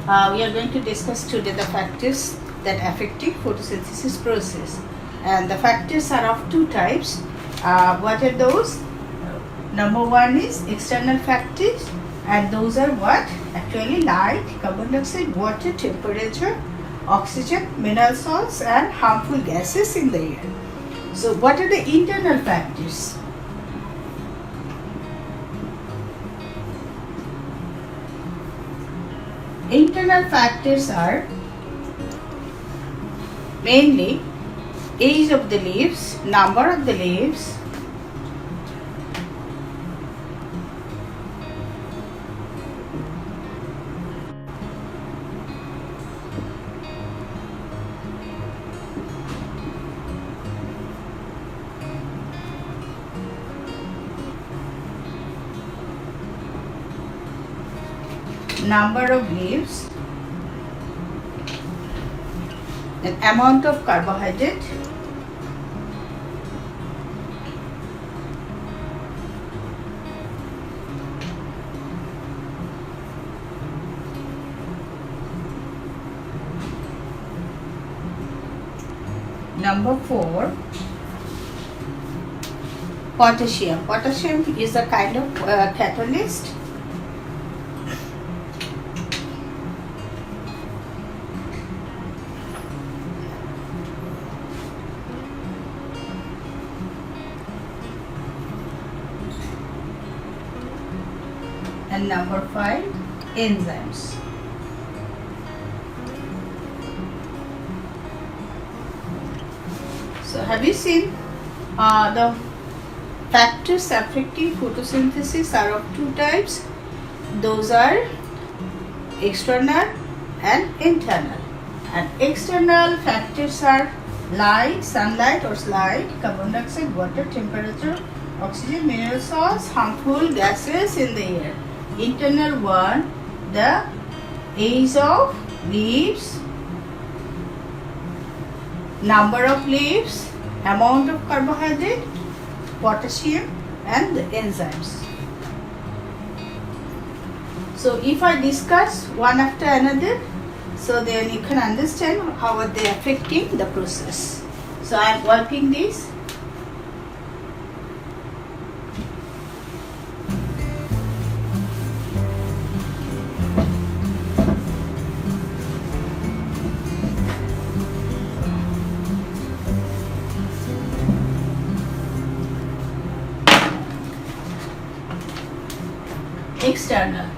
We are going to discuss today the factors that affecting photosynthesis process. And the factors are of two types. What are those? Number one is external factors, and those are what? Actually light, carbon dioxide, water, temperature, oxygen, mineral salts, and harmful gases in the air. So what are the internal factors? Internal factors are mainly age of the leaves, number of the leaves, number of leaves, an amount of carbohydrate, number 4, potassium. Potassium is a kind of catalyst. And number 5, enzymes. So have you seen the factors affecting photosynthesis are of two types. Those are external and internal. And external factors are light, sunlight or light, carbon dioxide, water, temperature, oxygen, mineral salts, harmful gases in the air. Internal one, the age of leaves, number of leaves, amount of carbohydrate, potassium, and the enzymes. So if I discuss one after another, so then you can understand how are they affecting the process. So I am working this. External.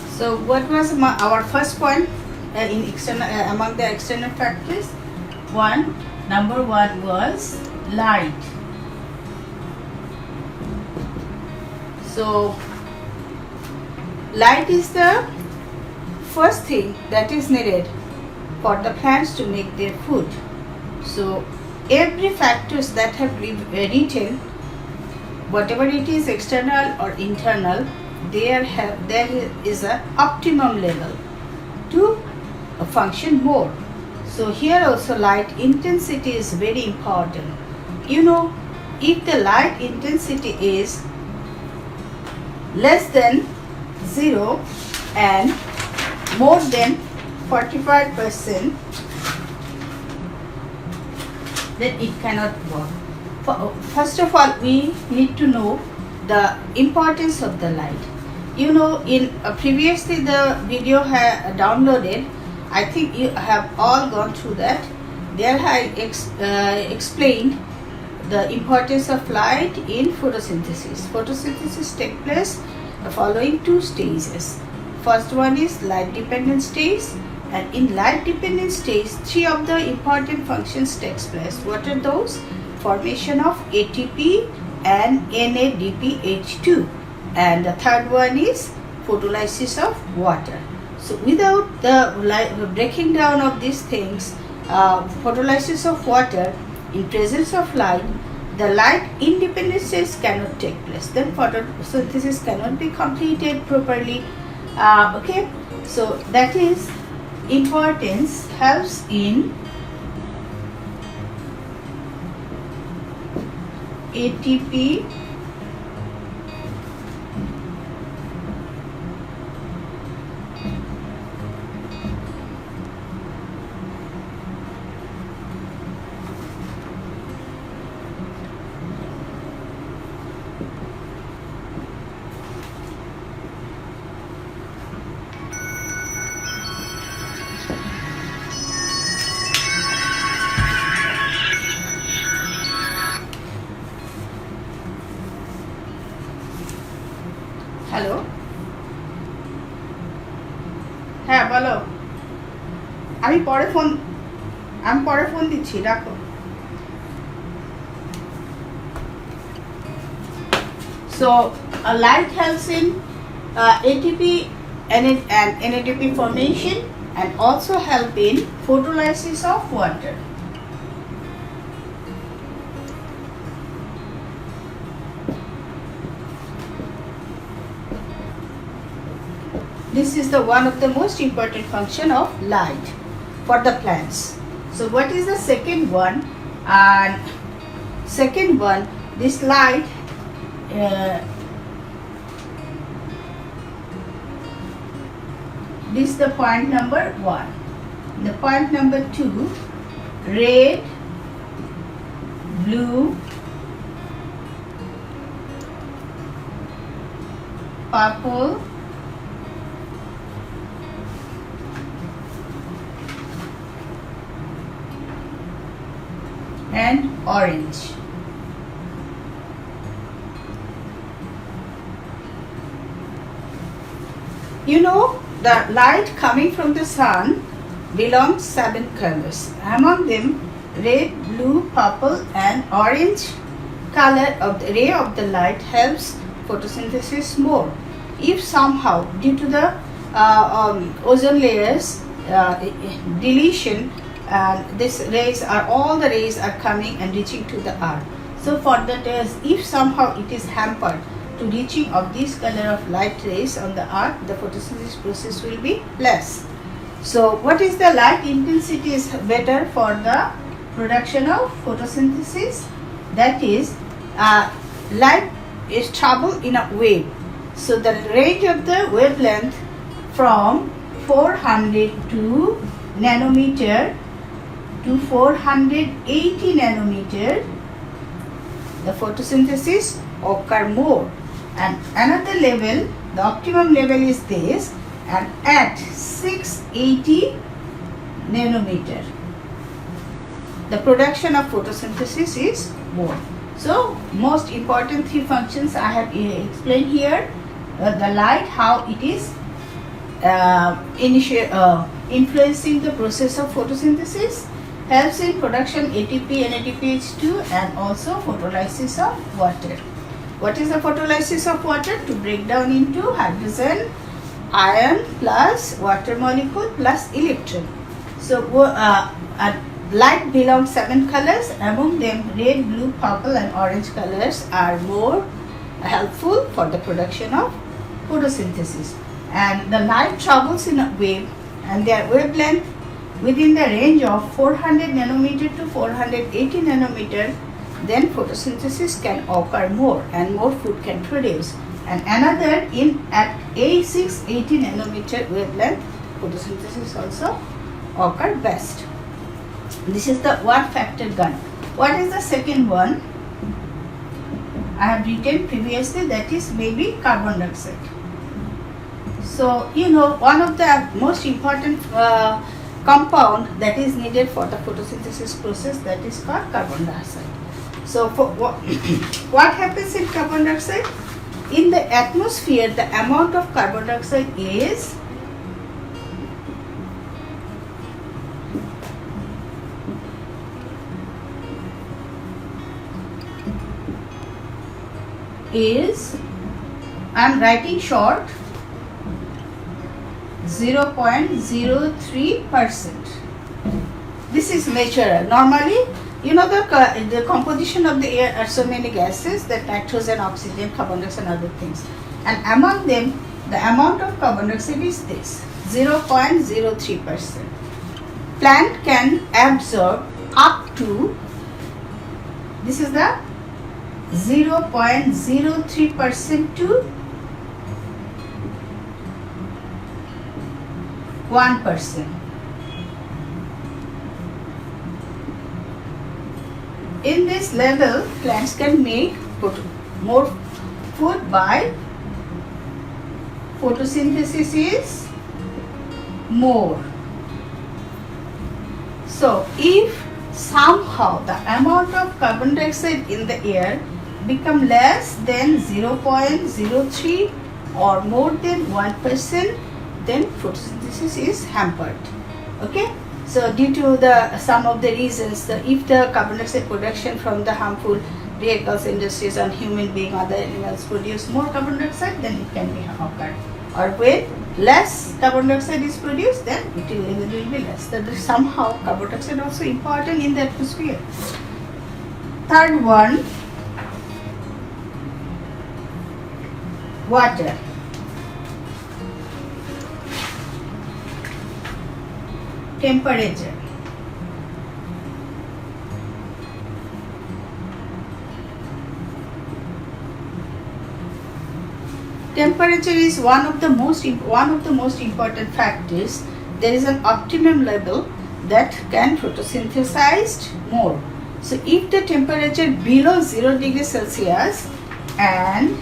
So what was our first point in external among the external factors? Number one was light. So light is the first thing that is needed for the plants to make their food. So every factors that have written, whatever it is external or internal, there is a optimum level to function more. So here also light intensity is very important. You know, if the light intensity is less than 0 and more than 45%, then it cannot work. First of all, we need to know the importance of the light. You know, in previously the video I downloaded, I think you have all gone through that. There I explained the importance of light in photosynthesis. Photosynthesis takes place the following two stages. First one is light dependent stage, and in light dependent stage 3 of the important functions takes place. What are those? Formation of ATP and NADPH2, and the third one is photolysis of water. So without the breaking down of these things, photolysis of water in presence of light, the light independent stage cannot take place. Then photosynthesis cannot be completed properly. Okay, so that is importance helps in ATP hello, হ্যাঁ বলো। আমি পরে phone দিচ্ছি, রাখো। So light helps in ATP and NADP formation and also help in photolysis of water. This is the one of the most important function of light for the plants. So what is the second one? And second one, this light this is the point number 1. The point number 2, red, blue, purple, and orange. You know, the light coming from the sun belongs 7 colors. Among them, red, blue, purple, and orange color of the ray of the light helps photosynthesis more. If somehow, due to the ozone layers deletion, all the rays are coming and reaching to the earth. So for that, if somehow it is hampered to reaching of this color of light rays on the earth, the photosynthesis process will be less. So what is the light intensity is better for the production of photosynthesis? That is, light is travel in a wave. So the range of the wavelength from 400 to nanometer to 480 nanometer, the photosynthesis occur more. And another level, the optimum level is this, and at 680 nanometer, the production of photosynthesis is more. So most important 3 functions I have explained here. The light, how it is influencing the process of photosynthesis, helps in production ATP and ATPH2, and also photolysis of water. What is the photolysis of water? To break down into hydrogen ion plus water molecule plus electron. So light belongs 7 colors. Among them, red, blue, purple, and orange colors are more helpful for the production of photosynthesis. And the light travels in a wave, and their wavelength within the range of 400 nanometer to 480 nanometer, then photosynthesis can occur more and more food can produce. And another at 680 nanometer wavelength, photosynthesis also occur best. This is the one factor gun. What is the second one? I have written previously, that is maybe carbon dioxide. So you know, one of the most important compound that is needed for the photosynthesis process, that is called carbon dioxide. So for what happens in carbon dioxide? In the atmosphere, the amount of carbon dioxide is I am writing short, 0.03%. This is natural. Normally, you know, the composition of the air are so many gases, that nitrogen, oxygen, carbon dioxide, and other things. And among them, the amount of carbon dioxide is this, 0.03%. Plant can absorb up to, this is the 0.03% to 1%. In this level, plants can make more food by photosynthesis is more. So, if somehow the amount of carbon dioxide in the air become less than 0.03 or more than 1%, then photosynthesis is hampered. Okay. So due to some of the reasons, if the carbon dioxide production from the harmful vehicles, industries and human being, other animals produce more carbon dioxide, then it can be occurred. Or when less carbon dioxide is produced, then it will be less. That is somehow carbon dioxide also important in the atmosphere. Third one, water. Temperature. Temperature is one of the most important factors. There is an optimum level that can photosynthesize more. So if the temperature below 0 degrees Celsius and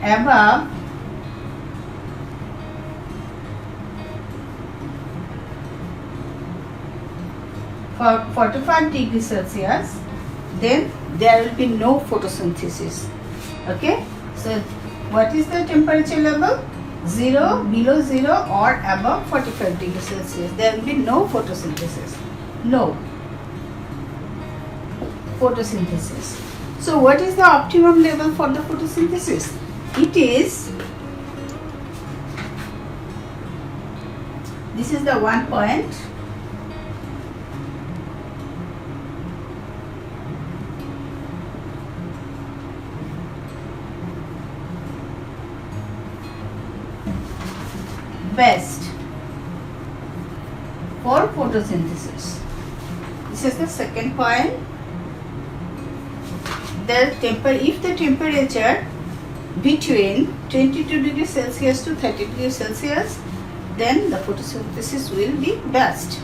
above 45 degrees Celsius, then there will be no photosynthesis. Okay, so what is the temperature level? 0, below 0 or above 45 degrees Celsius. There will be no photosynthesis. No photosynthesis. So what is the optimum level for the photosynthesis? It is, this is the 1 point, best for photosynthesis. This is the second point. If the temperature between 22 degrees Celsius to 30 degrees Celsius, then the photosynthesis will be best.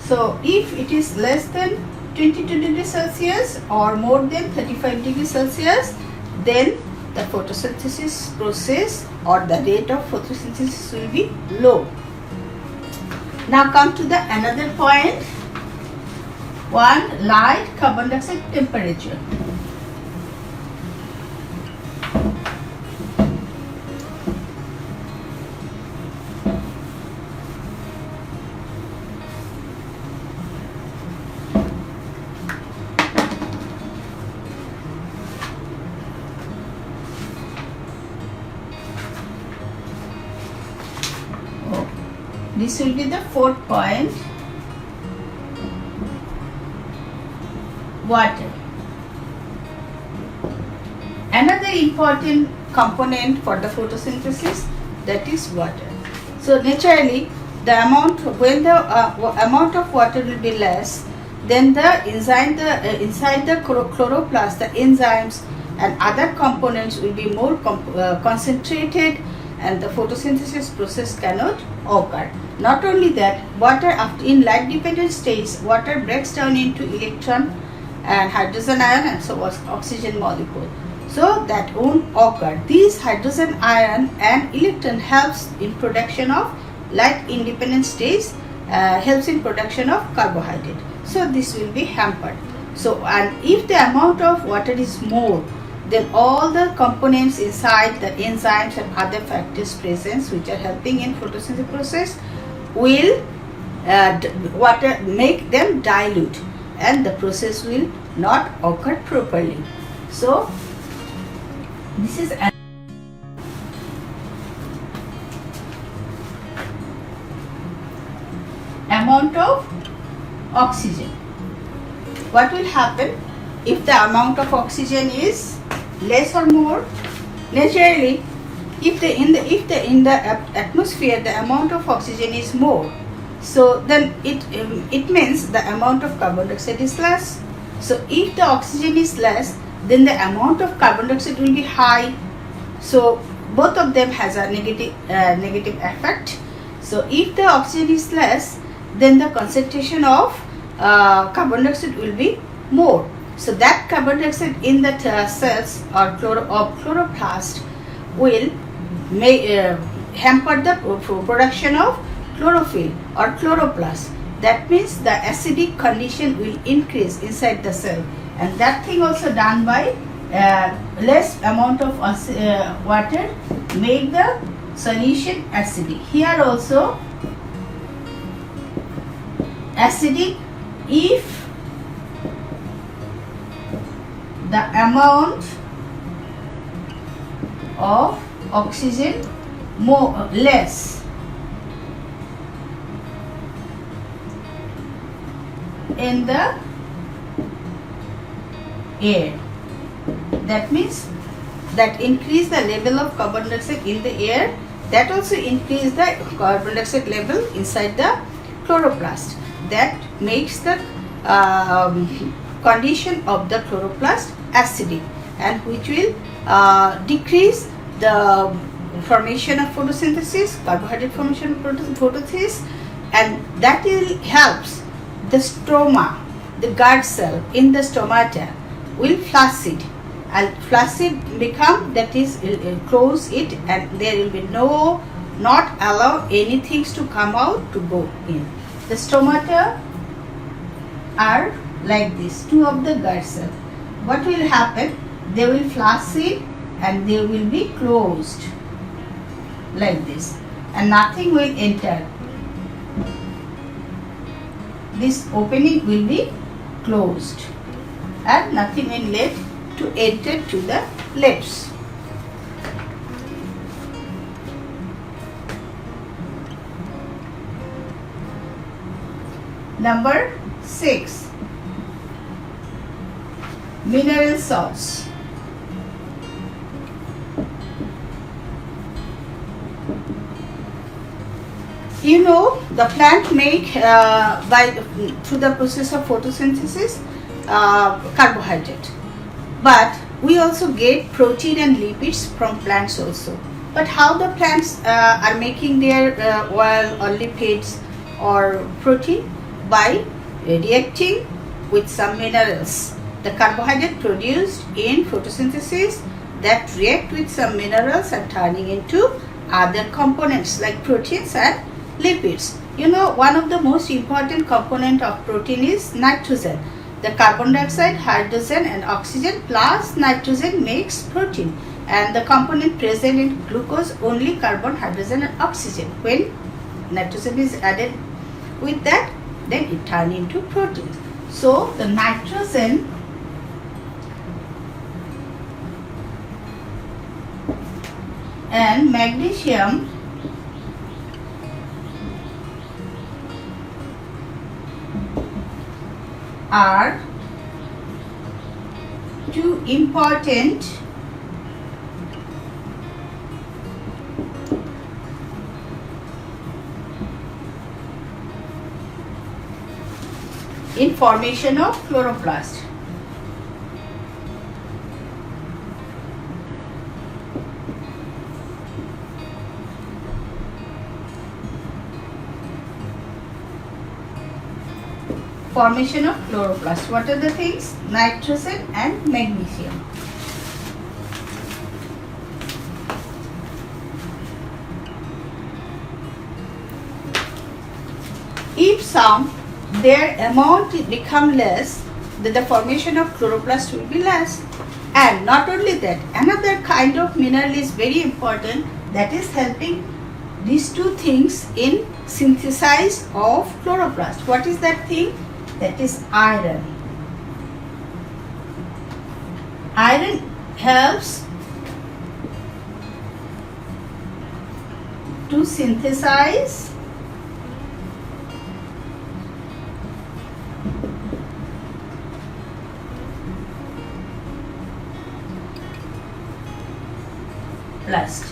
So if it is less than 22 degrees Celsius or more than 35 degrees Celsius, then the photosynthesis process or the rate of photosynthesis will be low. Now come to the another point. One, light carbon dioxide temperature. This will be the fourth point. Water. Another important component for the photosynthesis, that is water. So naturally, the amount when the amount of water will be less, then the enzyme inside the chloroplast, the enzymes and other components will be more concentrated, and the photosynthesis process cannot occur. Not only that, water in light dependent states, water breaks down into electron and hydrogen ion and so on oxygen molecule. So that won't occur. These hydrogen ion and electron helps in production of light independent states, helps in production of carbohydrate. So this will be hampered. So, and if the amount of water is more, then all the components inside the enzymes and other factors present which are helping in photosynthesis process will water make them dilute, and the process will not occur properly. So this is an amount of oxygen. What will happen if the amount of oxygen is less or more? Naturally, If in the atmosphere the amount of oxygen is more, so then it means the amount of carbon dioxide is less. So if the oxygen is less, then the amount of carbon dioxide will be high. So both of them has a negative effect. So if the oxygen is less, then the concentration of carbon dioxide will be more. So that carbon dioxide in the cells or chloroplast will hamper the production of chlorophyll or chloroplast. That means the acidic condition will increase inside the cell, and that thing also done by less amount of water make the solution acidic. Here also acidic if the amount of oxygen less in the air. That means that increase the level of carbon dioxide in the air, that also increase the carbon dioxide level inside the chloroplast. That makes the condition of the chloroplast acidic, and which will decrease the formation of photosynthesis, carbohydrate formation of photosynthesis, and that will helps the stroma, the guard cell in the stomata will flaccid, and flaccid become, that is close it, and there will be not allow anything to come out to go in. The stomata are like this, two of the guard cell. What will happen? They will flaccid and they will be closed like this, and nothing will enter. This opening will be closed and nothing will let to enter to the lips. Number 6, mineral salts. You know, the plant make through the process of photosynthesis carbohydrate, but we also get protein and lipids from plants also. But how the plants are making their oil or lipids or protein? By reacting with some minerals. The carbohydrate produced in photosynthesis that react with some minerals and turning into other components like proteins and lipids. You know, one of the most important component of protein is nitrogen. The carbon dioxide, hydrogen and oxygen plus nitrogen makes protein, and the component present in glucose only carbon, hydrogen and oxygen. When nitrogen is added with that, then it turns into protein. So the nitrogen and magnesium are two important in formation of chloroplast. Formation of chloroplast. What are the things? Nitrogen and magnesium. If some their amount become less, then the formation of chloroplast will be less. And not only that, another kind of mineral is very important, that is helping these two things in synthesis of chloroplast. What is that thing? That is iron. Iron helps to synthesize chloroplast.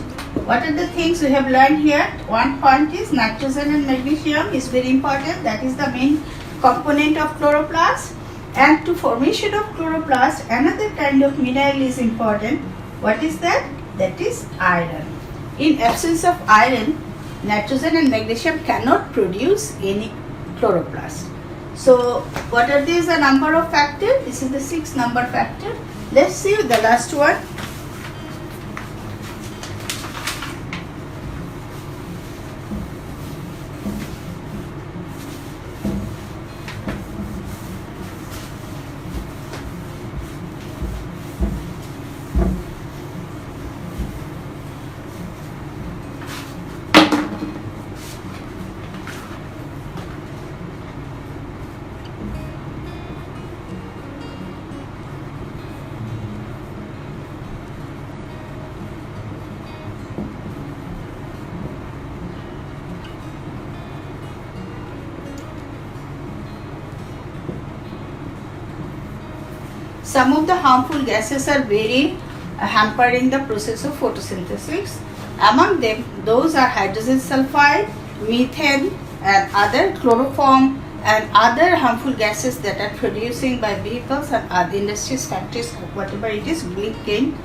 What are the things we have learned here? One point is nitrogen and magnesium is very important. That is the main component of chloroplast. And to formation of chloroplast, another kind of mineral is important. What is that? That is iron. In absence of iron, nitrogen and magnesium cannot produce any chloroplast. So what are these? A number of factors. This is the 6th number factor. Let's see the last one. Some of the harmful gases are very hampering the process of photosynthesis. Among them, those are hydrogen sulfide, methane, and other chloroform and other harmful gases that are producing by vehicles and other industries, factories, whatever it is, came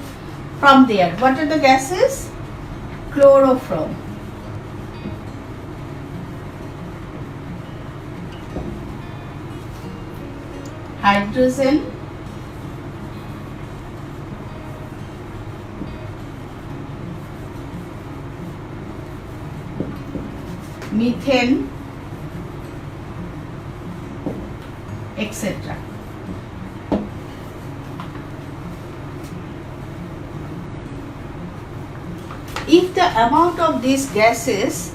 from there. What are the gases? Chloroform, hydrogen, methane, etc. If the amount of these gases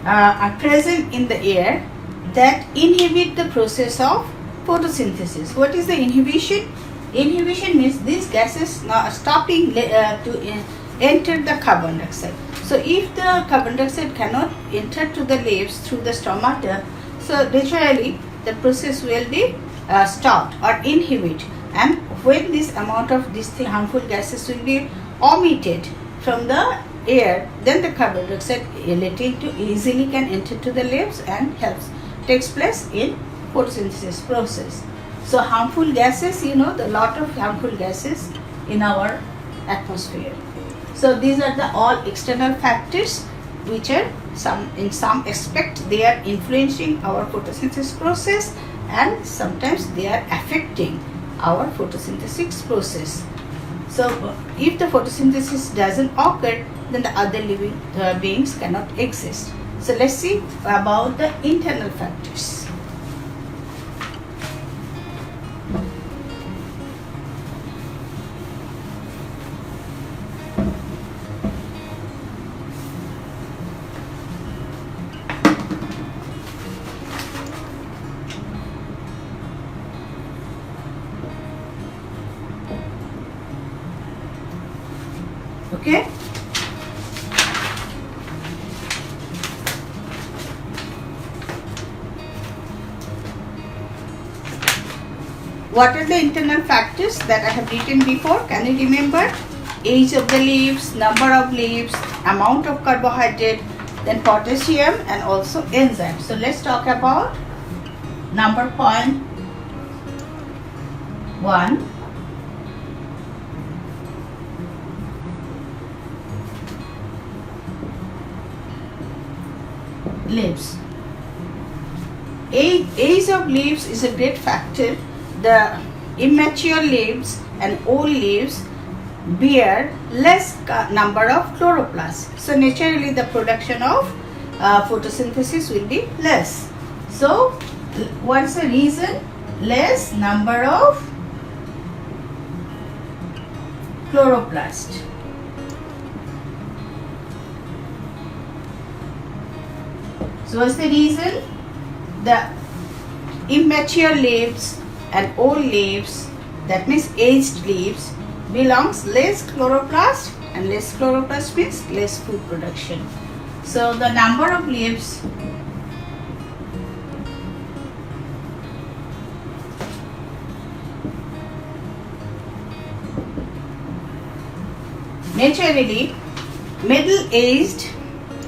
are present in the air, that inhibit the process of photosynthesis. What is the inhibition? Inhibition means these gases now stopping to enter the carbon dioxide. So if the carbon dioxide cannot enter to the leaves through the stomata, so naturally the process will be stopped or inhibited. And when this amount of these harmful gases will be omitted from the air, then the carbon dioxide relating to easily can enter to the leaves and takes place in photosynthesis process. So harmful gases, the lot of harmful gases in our atmosphere. So these are the all external factors which are in some aspect they are influencing our photosynthesis process, and sometimes they are affecting our photosynthesis process. So if the photosynthesis doesn't occur, then the other living beings cannot exist. So let's see about the internal factors. Okay. What are the internal factors that I have written before? Can you remember? Age of the leaves, number of leaves, amount of carbohydrate, then potassium and also enzymes. So let's talk about number point 1. Leaves. Age of leaves is a great factor. The immature leaves and old leaves bear less number of chloroplasts. So naturally the production of photosynthesis will be less. So what's the reason? Less number of chloroplast. So what's the reason? The immature leaves and old leaves, that means aged leaves, belongs less chloroplast, and less chloroplast means less food production. So the number of leaves naturally Middle-aged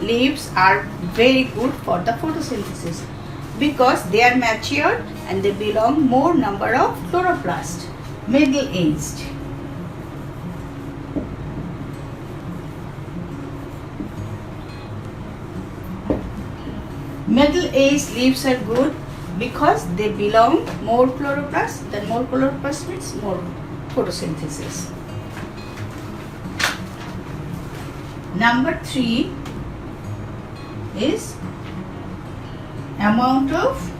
leaves are very good for the photosynthesis because they are matured and they belong more number of chloroplasts. Middle-aged. Middle-aged leaves are good because they belong more chloroplasts. Then more chloroplasts means more photosynthesis. Number 3 is amount of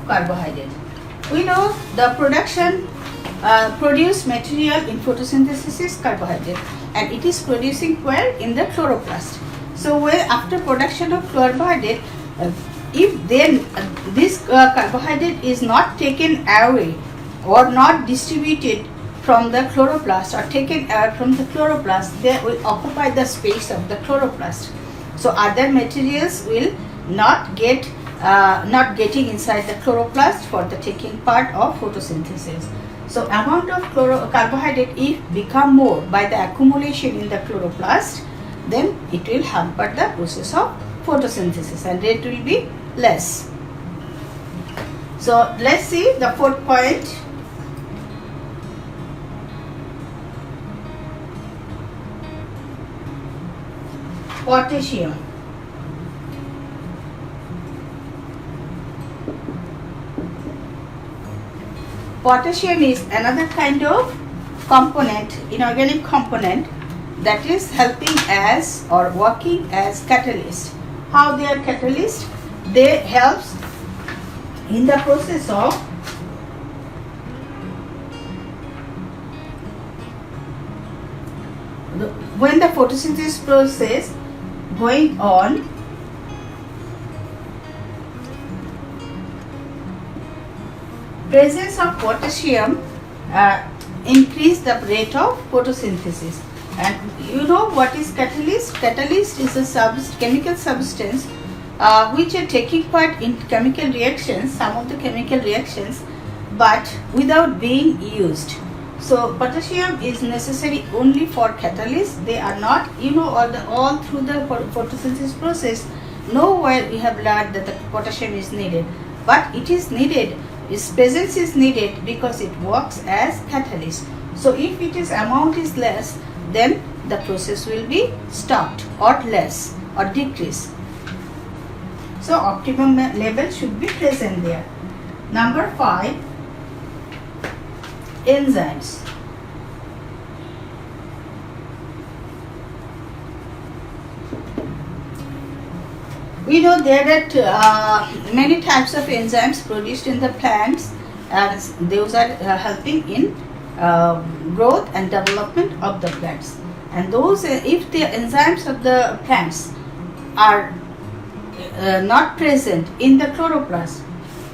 carbohydrate. We know the produced material in photosynthesis is carbohydrate, and it is producing where? In the chloroplast. So when after production of carbohydrate, if then this carbohydrate is not taken away or not distributed from the chloroplast or taken away from the chloroplast, they will occupy the space of the chloroplast. So other materials will not getting inside the chloroplast for the taking part of photosynthesis. So amount of carbohydrate if become more by the accumulation in the chloroplast, then it will hamper the process of photosynthesis and rate will be less. So let's see the fourth point. Potassium. Potassium is another kind of component, inorganic component, that is helping as or working as catalyst. How they are catalyst? They helps in the process of when the photosynthesis process going on, presence of potassium increase the rate of photosynthesis. And you know what is catalyst? Catalyst is a chemical substance which are taking part in chemical reactions, some of the chemical reactions, but without being used. So potassium is necessary only for catalyst. They are not, all through the photosynthesis process, nowhere we have learned that the potassium is needed, but it is needed. Its presence is needed because it works as catalyst. So if its amount is less, then the process will be stopped or less or decrease. So optimum level should be present there. Number 5, enzymes. We know there are many types of enzymes produced in the plants, and those are helping in growth and development of the plants. And those, if the enzymes of the plants are not present in the chloroplast,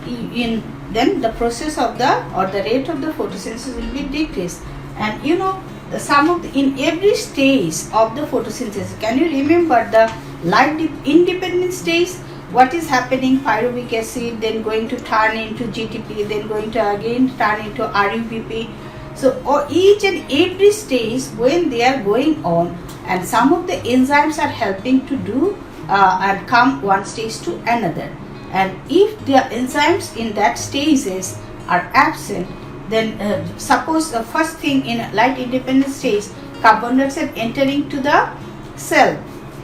then the process of the rate of the photosynthesis will be decreased. And in every stage of the photosynthesis, can you remember the light independent stage? What is happening? Pyruvic acid, then going to turn into GTP, then going to again turn into RUBP. So each and every stage when they are going on, and some of the enzymes are helping to do and come one stage to another. And if the enzymes in that stages are absent, then suppose the first thing in light independent stage, carbon dioxide entering to the cell,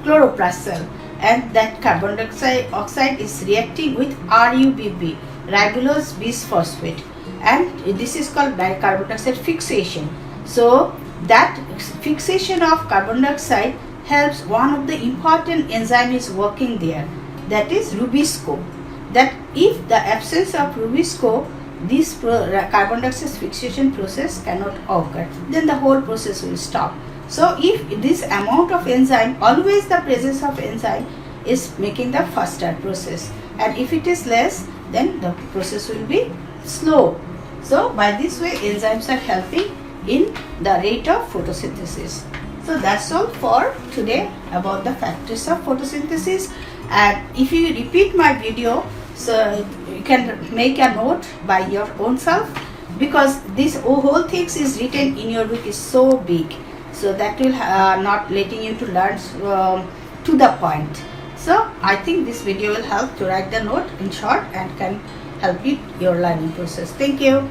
chloroplast cell, and that carbon dioxide is reacting with RUBP, ribulose bisphosphate, and this is called carbon dioxide fixation. So that fixation of carbon dioxide helps one of the important enzyme is working there, that is Rubisco. That if the absence of Rubisco, this carbon dioxide fixation process cannot occur, then the whole process will stop. So if this amount of enzyme, always the presence of enzyme is making the faster process, and if it is less, then the process will be slow. So by this way enzymes are helping in the rate of photosynthesis. So that's all for today about the factors of photosynthesis. And if you repeat my video, so you can make a note by your own self, because this whole things is written in your book is so big, so that will not letting you to learn to the point. So I think this video will help to write the note in short and can help you your learning process. Thank you.